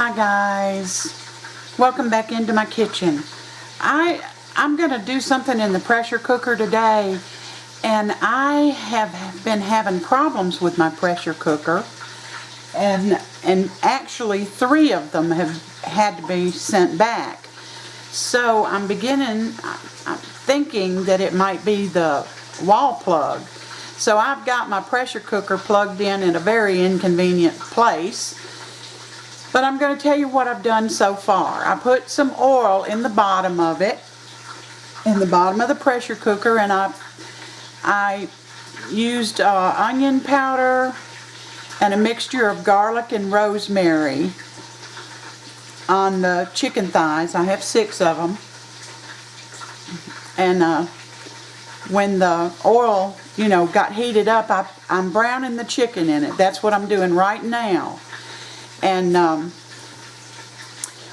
Hi guys, welcome back into my kitchen. I'm gonna do something in the pressure cooker today, and I have been having problems with my pressure cooker, and actually 3 of them have had to be sent back. So I'm thinking that it might be the wall plug. So I've got my pressure cooker plugged in a very inconvenient place. But I'm going to tell you what I've done so far. I put some oil in the bottom of it, in the bottom of the pressure cooker, and I used onion powder and a mixture of garlic and rosemary on the chicken thighs. I have 6 of them. And when the oil, got heated up, I'm browning the chicken in it. That's what I'm doing right now. And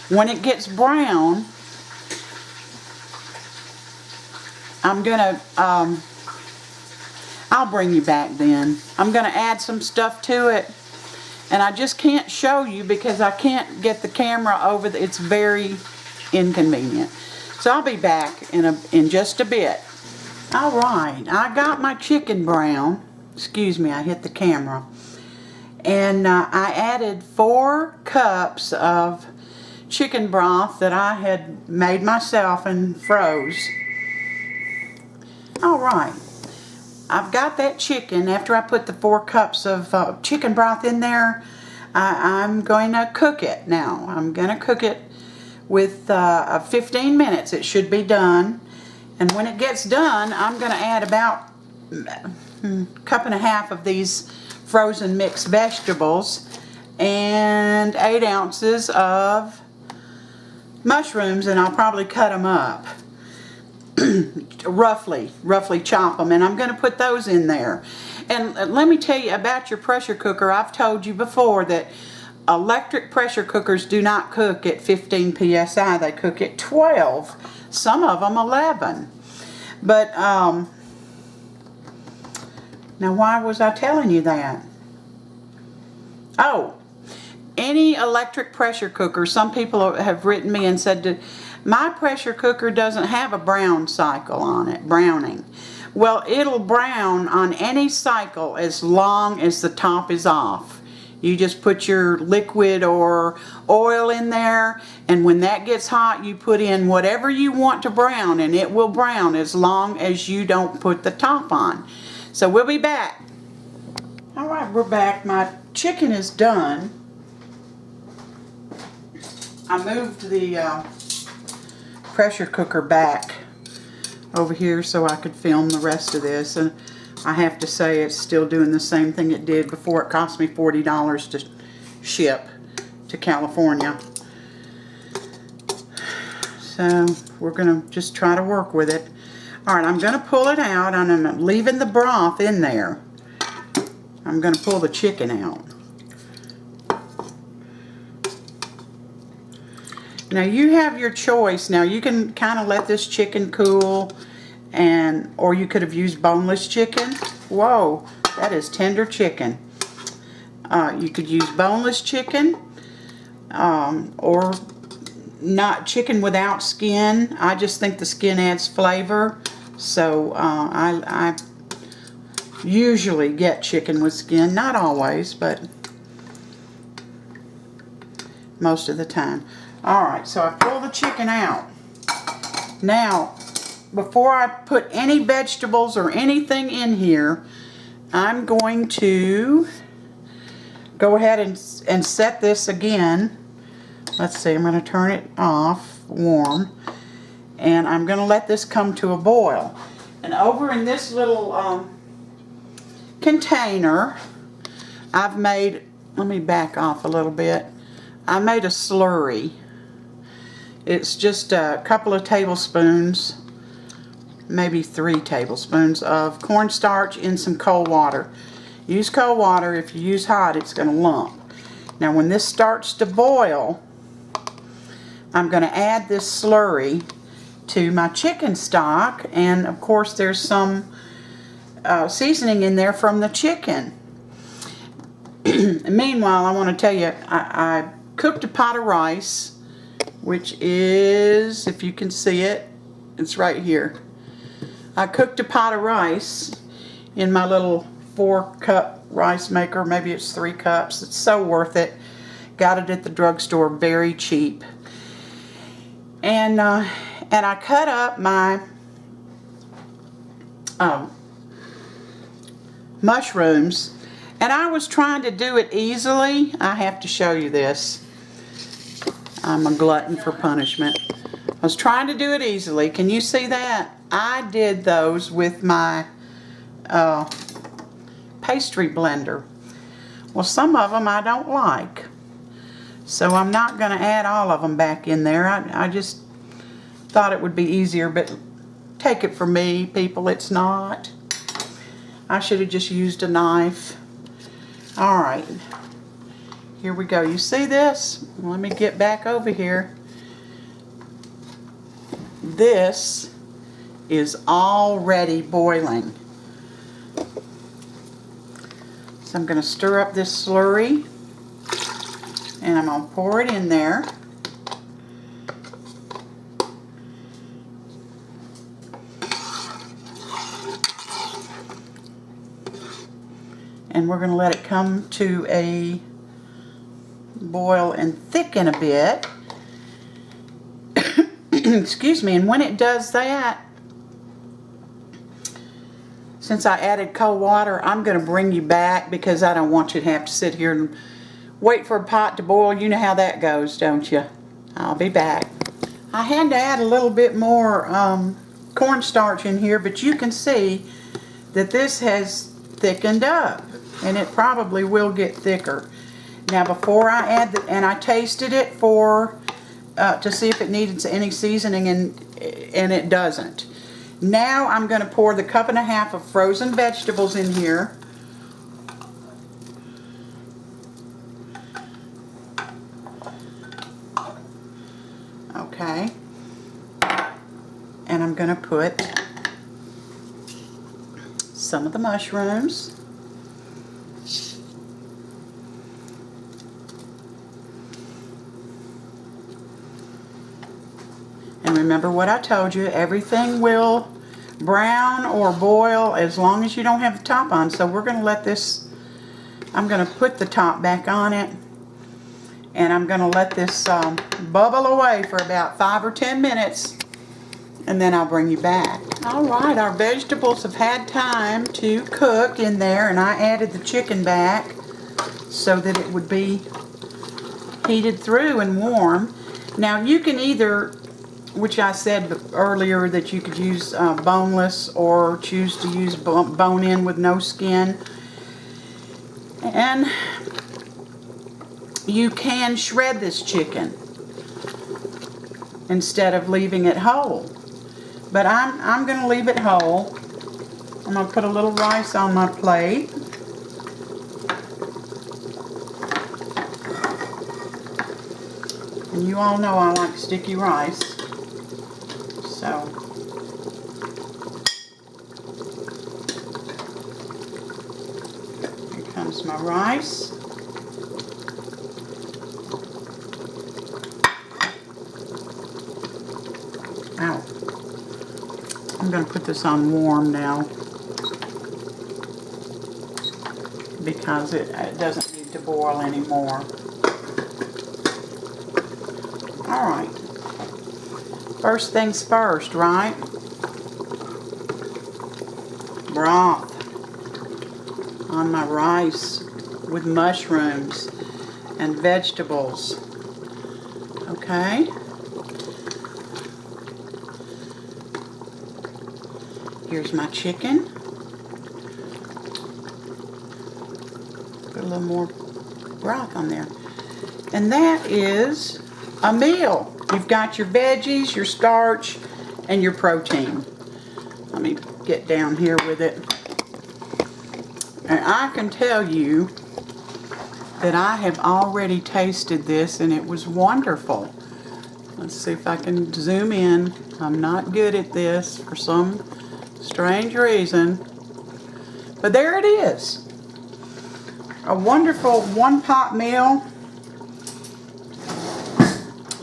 when it gets brown, I'm gonna, I'll bring you back then. I'm gonna add some stuff to it, and I just can't show you because I can't get the camera over. It's very inconvenient. So I'll be back in just a bit. All right, I got my chicken brown. Excuse me, I hit the camera. And I added 4 cups of chicken broth that I had made myself and froze. Alright, I've got that chicken. After I put the 4 cups of chicken broth in there, I'm going to cook it now. I'm going to cook it with 15 minutes. It should be done. And when it gets done, I'm going to add about a cup and a half of these frozen mixed vegetables and 8 ounces of mushrooms, and I'll probably cut them up roughly chop them, and I'm going to put those in there. And let me tell you about your pressure cooker. I've told you before that electric pressure cookers do not cook at 15 psi. They cook at 12, some of them 11. But now, why was I telling you that? Oh, any electric pressure cooker, some people have written me and said that my pressure cooker doesn't have a brown cycle on it, browning. Well, it'll brown on any cycle as long as the top is off. You just put your liquid or oil in there, and when that gets hot, you put in whatever you want to brown, and it will brown as long as you don't put the top on. So we'll be back. Alright, we're back. My chicken is done. I moved the pressure cooker back over here so I could film the rest of this, and I have to say it's still doing the same thing it did before. It cost me $40 to ship to California. So we're going to just try to work with it. Alright, I'm going to pull it out, and I'm leaving the broth in there. I'm going to pull the chicken out. Now you have your choice. Now you can kind of let this chicken cool, or you could have used boneless chicken. Whoa, that is tender chicken. You could use boneless chicken, or not chicken without skin. I just think the skin adds flavor, so I usually get chicken with skin. Not always, but most of the time. Alright, so I pull the chicken out. Now, before I put any vegetables or anything in here, I'm going to go ahead and set this again. Let's see, I'm going to turn it off, warm, and I'm going to let this come to a boil. And over in this little container, I've made, let me back off a little bit, I made a slurry. It's just a couple of tablespoons, maybe 3 tablespoons of cornstarch in some cold water. Use cold water. If you use hot, it's going to lump. Now when this starts to boil, I'm going to add this slurry to my chicken stock, and of course there's some seasoning in there from the chicken. Meanwhile, I want to tell you, I cooked a pot of rice, which is, if you can see it, it's right here. I cooked a pot of rice in my little 4-cup rice maker. Maybe it's 3 cups. It's so worth it. Got it at the drugstore, very cheap. And I cut up my mushrooms, and I was trying to do it easily. I have to show you this. I'm a glutton for punishment. I was trying to do it easily. Can you see that? I did those with my pastry blender. Well, some of them I don't like, so I'm not going to add all of them back in there. I just thought it would be easier, but take it from me, people, it's not. I should have just used a knife. All right, here we go. You see this? Let me get back over here. This is already boiling. So I'm going to stir up this slurry, and I'm going to pour it in there. And we're going to let it come to a boil and thicken a bit. Excuse me. And when it does that, since I added cold water, I'm going to bring you back because I don't want you to have to sit here and wait for a pot to boil. You know how that goes, don't you? I'll be back. I had to add a little bit more cornstarch in here, but you can see that this has thickened up, and it probably will get thicker. Now, before I add and I tasted it for to see if it needed any seasoning, and it doesn't. Now I'm going to pour the 1.5 cups of frozen vegetables in here. Okay. And I'm going to put some of the mushrooms. And remember what I told you, everything will brown or boil as long as you don't have the top on. So we're going to let this, I'm going to put the top back on it, and I'm going to let this bubble away for about 5 or 10 minutes, and then I'll bring you back. Alright, our vegetables have had time to cook in there, and I added the chicken back so that it would be heated through and warm. Now you can either, which I said earlier that you could use boneless or choose to use bone-in with no skin. And you can shred this chicken instead of leaving it whole. But I'm going to leave it whole. I'm going to put a little rice on my plate. And you all know I like sticky rice. So, here comes my rice. Ow. I'm going to put this on warm now because it doesn't need to boil anymore. Alright. First things first, right? Broth on my rice with mushrooms and vegetables. Okay? Here's my chicken. Put a little more broth on there. And that is a meal. You've got your veggies, your starch, and your protein. Let me get down here with it. And I can tell you that I have already tasted this, and it was wonderful. Let's see if I can zoom in. I'm not good at this for some strange reason. But there it is. A wonderful one-pot meal.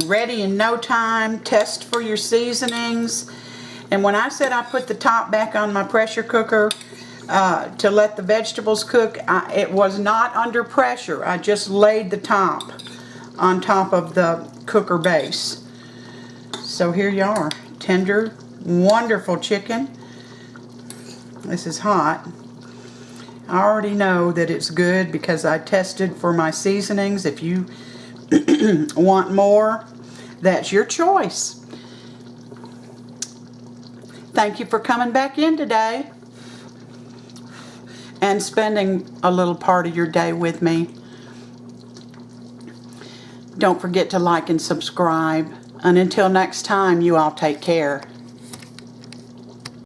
ready in no time. Test for your seasonings. And when I said I put the top back on my pressure cooker to let the vegetables cook, it was not under pressure. I just laid the top on top of the cooker base. So here you are. Tender, wonderful chicken. This is hot. I already know that it's good because I tested for my seasonings. If you want more, that's your choice. Thank you for coming back in today and spending a little part of your day with me. Don't forget to like and subscribe. And until next time, you all take care.